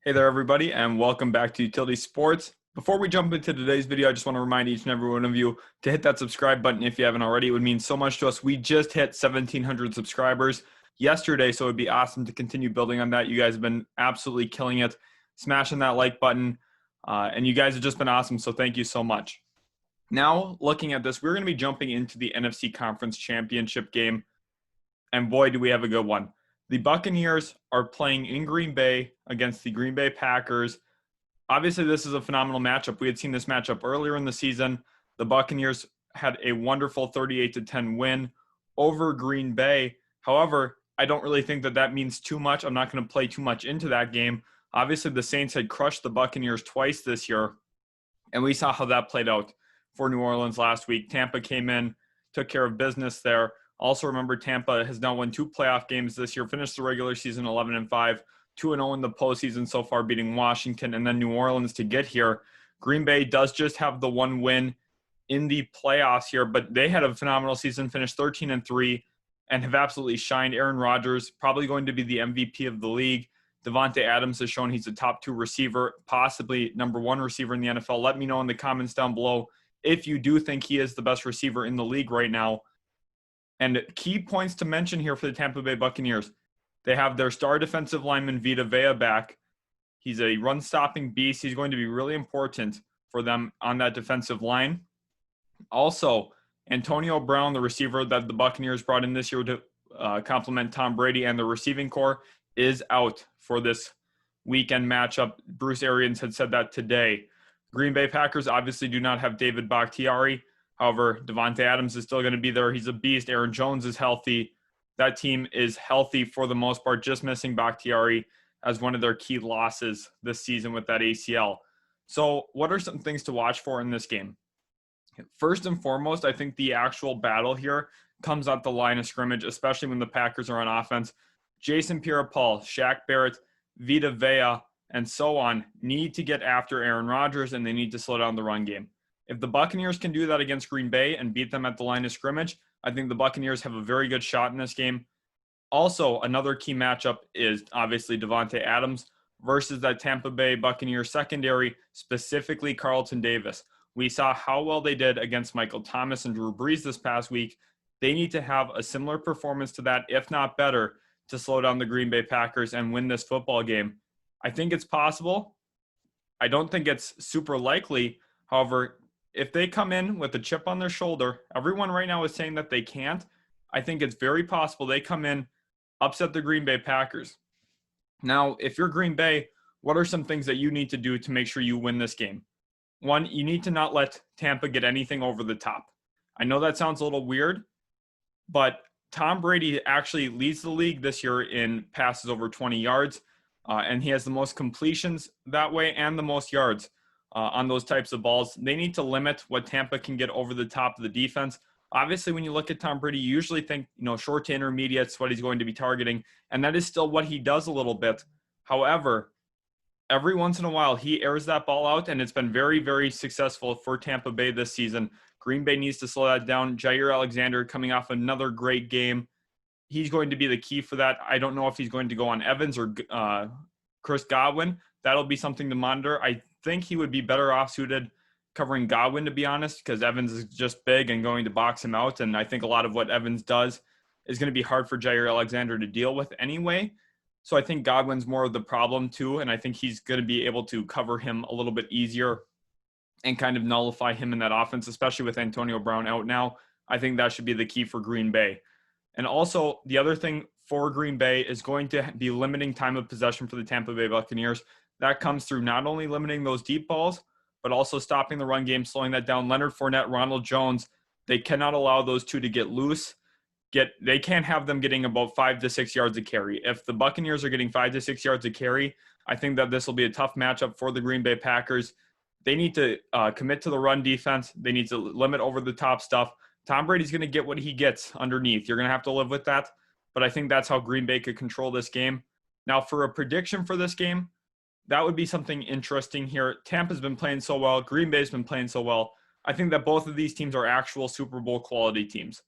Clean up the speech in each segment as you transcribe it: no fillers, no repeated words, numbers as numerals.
Hey there, everybody, and welcome back to Utility Sports. Before we jump into today's video, I just want to remind each and every one of you to hit that subscribe button if you haven't already. It would mean so much to us. We just hit 1,700 subscribers yesterday, so it would be awesome to continue building on that. You guys have been absolutely killing it, smashing that like button, and you guys have just been awesome, so thank you so much. Now, looking at this, we're going to be jumping into the NFC Conference Championship game, and boy, do we have a good one. The Buccaneers are playing in Green Bay against the Green Bay Packers. Obviously, this is a phenomenal matchup. We had seen this matchup earlier in the season. The Buccaneers had a wonderful 38-10 win over Green Bay. However, I don't really think that means too much. I'm not going to play too much into that game. Obviously, the Saints had crushed the Buccaneers twice this year, and we saw how that played out for New Orleans last week. Tampa came in, took care of business there. Also, remember, Tampa has now won 2 playoff games this year, finished the regular season 11-5, 2-0 in the postseason so far, beating Washington and then New Orleans to get here. Green Bay does just have the one win in the playoffs here, but they had a phenomenal season, finished 13-3, and have absolutely shined. Aaron Rodgers, probably going to be the MVP of the league. Davante Adams has shown he's a top 2 receiver, possibly number 1 receiver in the NFL. Let me know in the comments down below if you do think he is the best receiver in the league right now. And key points to mention here for the Tampa Bay Buccaneers. They have their star defensive lineman Vita Vea back. He's a run-stopping beast. He's going to be really important for them on that defensive line. Also, Antonio Brown, the receiver that the Buccaneers brought in this year to complement Tom Brady and the receiving corps, is out for this weekend matchup. Bruce Arians had said that today. Green Bay Packers obviously do not have David Bakhtiari. However, Davante Adams is still going to be there. He's a beast. Aaron Jones is healthy. That team is healthy for the most part, just missing Bakhtiari as one of their key losses this season with that ACL. So what are some things to watch for in this game? First and foremost, I think the actual battle here comes at the line of scrimmage, especially when the Packers are on offense. Jason Pierre-Paul, Shaq Barrett, Vita Vea, and so on need to get after Aaron Rodgers, and they need to slow down the run game. If the Buccaneers can do that against Green Bay and beat them at the line of scrimmage, I think the Buccaneers have a very good shot in this game. Also, another key matchup is obviously Davante Adams versus that Tampa Bay Buccaneers secondary, specifically Carlton Davis. We saw how well they did against Michael Thomas and Drew Brees this past week. They need to have a similar performance to that, if not better, to slow down the Green Bay Packers and win this football game. I think it's possible. I don't think it's super likely. However, if they come in with a chip on their shoulder, everyone right now is saying that they can't. I think it's very possible they come in, upset the Green Bay Packers. Now, if you're Green Bay, what are some things that you need to do to make sure you win this game? One, you need to not let Tampa get anything over the top. I know that sounds a little weird, but Tom Brady actually leads the league this year in passes over 20 yards, and he has the most completions that way and the most yards on those types of balls. They need to limit what Tampa can get over the top of the defense. Obviously, when you look at Tom Brady, you usually think, short to intermediates, what he's going to be targeting, and that is still what he does a little bit. However, every once in a while, he airs that ball out, and it's been very, very successful for Tampa Bay this season. Green Bay needs to slow that down. Jair Alexander coming off another great game. He's going to be the key for that. I don't know if he's going to go on Evans or Chris Godwin. That'll be something to monitor. I think he would be better off suited covering Godwin, to be honest, because Evans is just big and going to box him out. And I think a lot of what Evans does is going to be hard for Jair Alexander to deal with anyway. So I think Godwin's more of the problem too. And I think he's going to be able to cover him a little bit easier and kind of nullify him in that offense, especially with Antonio Brown out now. I think that should be the key for Green Bay. And also the other thing for Green Bay is going to be limiting time of possession for the Tampa Bay Buccaneers. That comes through not only limiting those deep balls, but also stopping the run game, slowing that down. Leonard Fournette, Ronald Jones, they cannot allow those two to get loose. They can't have them getting about 5 to 6 yards a carry. If the Buccaneers are getting 5 to 6 yards a carry, I think that this will be a tough matchup for the Green Bay Packers. They need to commit to the run defense. They need to limit over the top stuff. Tom Brady's going to get what he gets underneath. You're going to have to live with that. But I think that's how Green Bay could control this game. Now, for a prediction for this game, that would be something interesting here. Tampa's been playing so well. Green Bay's been playing so well. I think that both of these teams are actual Super Bowl quality teams.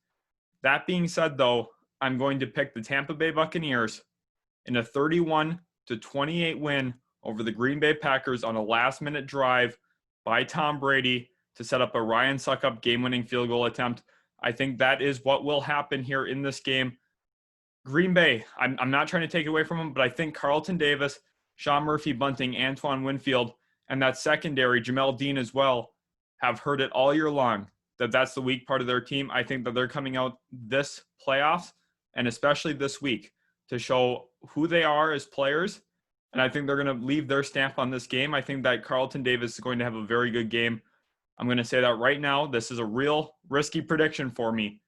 That being said, though, I'm going to pick the Tampa Bay Buccaneers in a 31-28 win over the Green Bay Packers on a last-minute drive by Tom Brady to set up a Ryan Suckup game-winning field goal attempt. I think that is what will happen here in this game. Green Bay, I'm not trying to take it away from them, but I think Carlton Davis, Sean Murphy-Bunting, Antoine Winfield, and that secondary, Jamel Dean as well, have heard it all year long that that's the weak part of their team. I think that they're coming out this playoffs, and especially this week, to show who they are as players. And I think they're going to leave their stamp on this game. I think that Carlton Davis is going to have a very good game. I'm going to say that right now. This is a real risky prediction for me.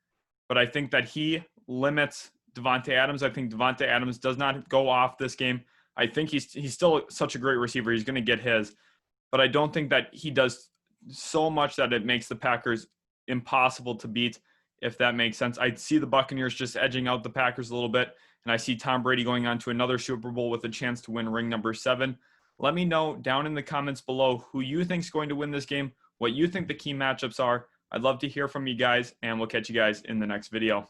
But I think that he limits Davante Adams. I think Davante Adams does not go off this game. I think he's still such a great receiver. He's going to get his. But I don't think that he does so much that it makes the Packers impossible to beat, if that makes sense. I see the Buccaneers just edging out the Packers a little bit, and I see Tom Brady going on to another Super Bowl with a chance to win ring number 7. Let me know down in the comments below who you think is going to win this game, what you think the key matchups are. I'd love to hear from you guys, and we'll catch you guys in the next video.